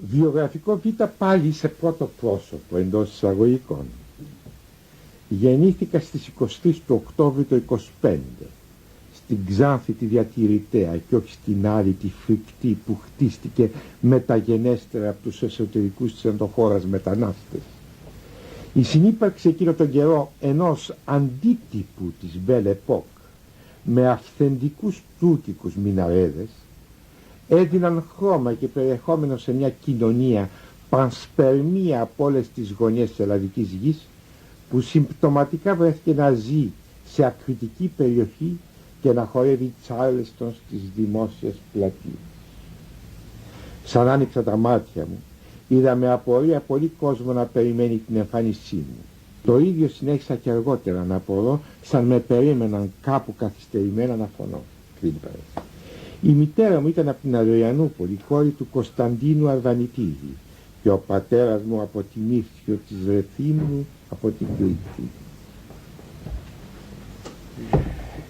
Βιογραφικό Β πάλι σε πρώτο πρόσωπο εντός εισαγωγικών. Γεννήθηκα στις 23 του Οκτώβρη το 25, στην Ξάνθη τη διατηρητέα και όχι στην άλλη τη φρικτή που χτίστηκε μεταγενέστερα από τους εσωτερικούς της ενδοχώρας μετανάστες. Η συνύπαρξη εκείνο τον καιρό ενός αντίτυπου της Belle Époque με αυθεντικούς τουρκικους μιναρέδες έδιναν χρώμα και περιεχόμενο σε μια κοινωνία πανσπερμία από όλες τις γωνιές της ελλαδικής γης, που συμπτωματικά βρέθηκε να ζει σε ακριτική περιοχή και να χορεύει τσάρλεστον στις δημόσιες πλατείες. Σαν άνοιξα τα μάτια μου, είδα με απορία πολύ κόσμο να περιμένει την εμφάνισή μου. Το ίδιο συνέχισα και αργότερα να απορώ, σαν με περίμεναν κάπου καθυστερημένα να φωνώ. Η μητέρα μου ήταν από την Αδριανούπολη, κόρη του Κωνσταντίνου Αρβανιτίδη, και ο πατέρας μου από τη Μύθιο της Ρεθύμνου από την Κρήτη.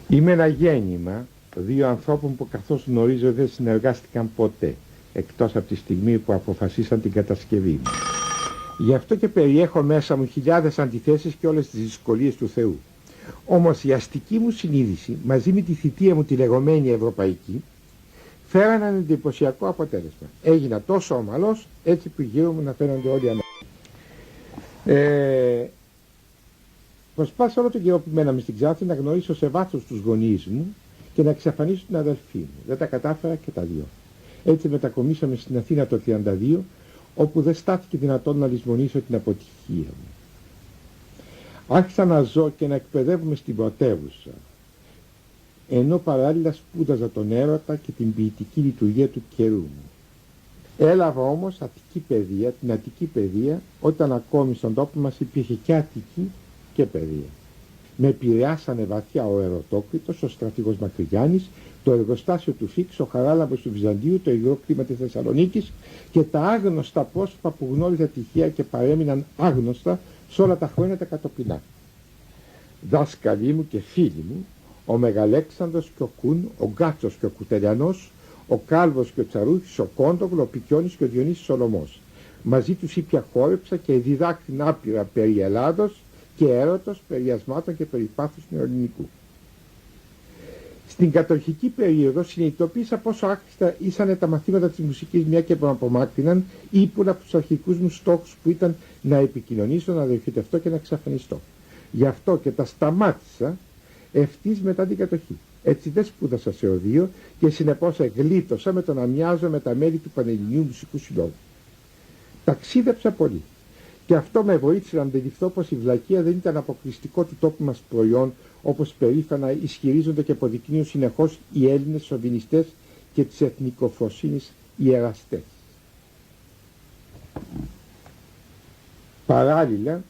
Είμαι ένα γέννημα δύο ανθρώπων που καθώς γνωρίζω δεν συνεργάστηκαν ποτέ, εκτός από τη στιγμή που αποφασίσαν την κατασκευή μου. Γι' αυτό και περιέχω μέσα μου χιλιάδες αντιθέσεις και όλες τις δυσκολίες του Θεού. Όμως η αστική μου συνείδηση μαζί με τη θητεία μου τη λεγόμενη ευρωπαϊκή φέραν έναν εντυπωσιακό αποτέλεσμα. Έγινα τόσο ομαλός έτσι που γύρω μου να φαίνονται όλοι ανά. Προσπάθησα όλο τον καιρό που μέναμε στην Ξάνθη να γνωρίσω σε βάθος τους γονείς μου και να εξαφανίσω την αδελφή μου. Δεν τα κατάφερα και τα δυο. Έτσι μετακομίσαμε στην Αθήνα το 1932, όπου δεν στάθηκε δυνατόν να λησμονήσω την αποτυχία μου. Άρχισα να ζω και να εκπαιδεύομαι στην πρωτεύουσα, ενώ παράλληλα σπούδαζα τον έρωτα και την ποιητική λειτουργία του καιρού μου. Έλαβα όμως Αττική παιδεία, την Αττική παιδεία, όταν ακόμη στον τόπο μας υπήρχε και Αττική και παιδεία. Με επηρεάσανε βαθιά ο Ερωτόκριτος, ο στρατηγός Μακρυγιάννης, το εργοστάσιο του Φίξ, ο Χαράλαμπος του Βυζαντίου, το υγρό κλίμα της Θεσσαλονίκης και τα άγνωστα πρόσωπα που γνώριζα τυχαία και παρέμειναν άγνωστα σε όλα τα χρόνια τα κατοπινά. Δάσκαλοι μου και φίλοι μου, ο Μεγαλέξανδρος και ο Κούν, ο Γκάτσος και ο Κουτελιανός, ο Κάλβος και ο Τσαρούχης, ο Κόντογλου, ο Πικιώνης και ο Διονύσης Σολωμός. Μαζί τους ήπια χόρεψα και διδάκτην άπειρα περί Ελλάδος και έρωτος, περί ασμάτων και περί πάθους νεοελληνικού. Στην κατοχική περίοδο συνειδητοποίησα πόσο άχρηστα ήσανε τα μαθήματα της μουσικής, μια και με απομάκρυναν ύπουλα από τους αρχικούς μου στόχους που ήταν να επικοινωνήσω, να διοχετευτώ και να εξαφανιστώ. Γι' αυτό και τα σταμάτησα ευθύς μετά την κατοχή. Έτσι δεν σπούδασα σε οδείο και συνεπώς εγλίτωσα με το να μοιάζω με τα μέλη του Πανελληνίου Μουσικού Συλλόγου. Ταξίδεψα πολύ και αυτό με βοήθησε να αντιληφθώ πως η βλακεία δεν ήταν αποκλειστικό του τόπου μας προϊόν, όπως περήφανα ισχυρίζονται και αποδεικνύουν συνεχώς οι Έλληνες σοβινιστές και της εθνικοφροσύνης ιεραστές. Παράλληλα,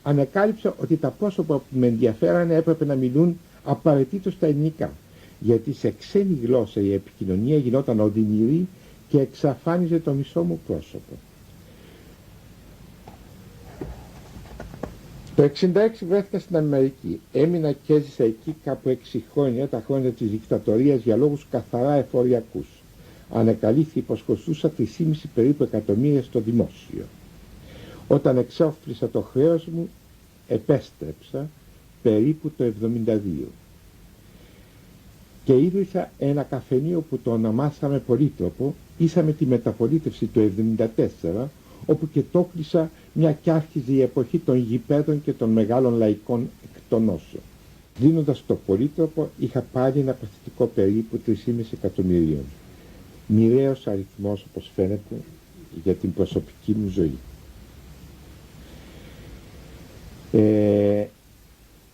ανακάλυψα ότι τα πρόσωπα που με ενδιαφέρανε έπρεπε να μιλούν απαραίτητος στα ελληνικά, γιατί σε ξένη γλώσσα η επικοινωνία γινόταν οδυνηρή και εξαφάνιζε το μισό μου πρόσωπο. Το 1966 βρέθηκα στην Αμερική. Έμεινα και έζησα εκεί κάπου 6 χρόνια, τα χρόνια της δικτατορίας, για λόγους καθαρά εφοριακούς. Ανακαλύφθη πως κοστούσα 3,5 περίπου εκατομμύρια στο δημόσιο. Όταν εξόφλησα το χρέος μου, επέστρεψα περίπου το 1972. Και ίδρυσα ένα καφενείο που το ονομάσαμε Πολύτροπο, ίσα με τη μεταπολίτευση του 1974, όπου και το κλείσα μια κι άρχιζε η εποχή των γηπέδων και των μεγάλων λαϊκών εκτονώσεων. Δίνοντας το Πολύτροπο είχα πάλι ένα παθητικό περίπου 3,5 εκατομμυρίων. Μοιραίος αριθμός, όπως φαίνεται, για την προσωπική μου ζωή.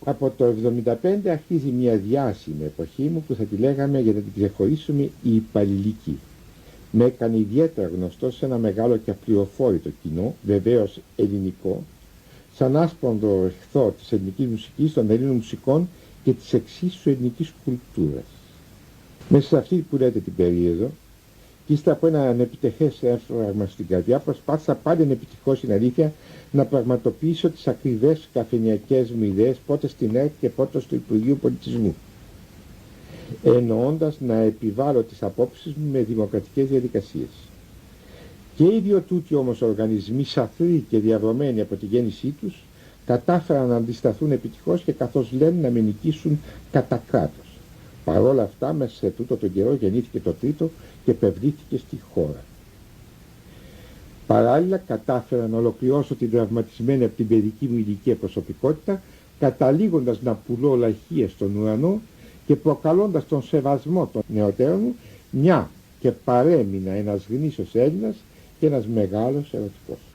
Από το 1975 αρχίζει μια διάσημη εποχή μου που θα τη λέγαμε, για να την ξεχωρίσουμε, η υπαλληλική. Με έκανε ιδιαίτερα γνωστό σε ένα μεγάλο και απληροφόρητο κοινό, βεβαίως ελληνικό, σαν άσπρονδο εχθρό της ελληνικής μουσικής, των Ελλήνων μουσικών και της εξίσου ελληνικής κουλτούρας. Μέσα σε αυτή που λέτε την περίοδο, και ύστερα από ένα ανεπιτεχές έφραγμα στην καρδιά, προσπάθησα πάλι ανεπιτυχώς, είναι αλήθεια, να πραγματοποιήσω τις ακριβές καφενειακές μου ιδέες, πότε στην ΕΡΤ και πότε στο Υπουργείο Πολιτισμού, εννοώντας να επιβάλλω τις απόψεις μου με δημοκρατικές διαδικασίες. Και οι δύο τούτοι όμως οργανισμοί, σαθροί και διαβρωμένοι από τη γέννησή τους, κατάφεραν να αντισταθούν επιτυχώς και καθώς λένε να με νικήσουν κατά κράτος. Παρόλα αυτά, μέσα σε τούτο τον καιρό γεννήθηκε το τρίτο και πευλήθηκε στη χώρα. Παράλληλα κατάφερα να ολοκληρώσω την τραυματισμένη από την παιδική μου ηλικία προσωπικότητα, καταλήγοντας να πουλώ λαχίες στον ουρανό και προκαλώντας τον σεβασμό των νεωτέρων μου, μια και παρέμεινα ένας γνήσιος Έλληνας και ένας μεγάλος ερωτικός.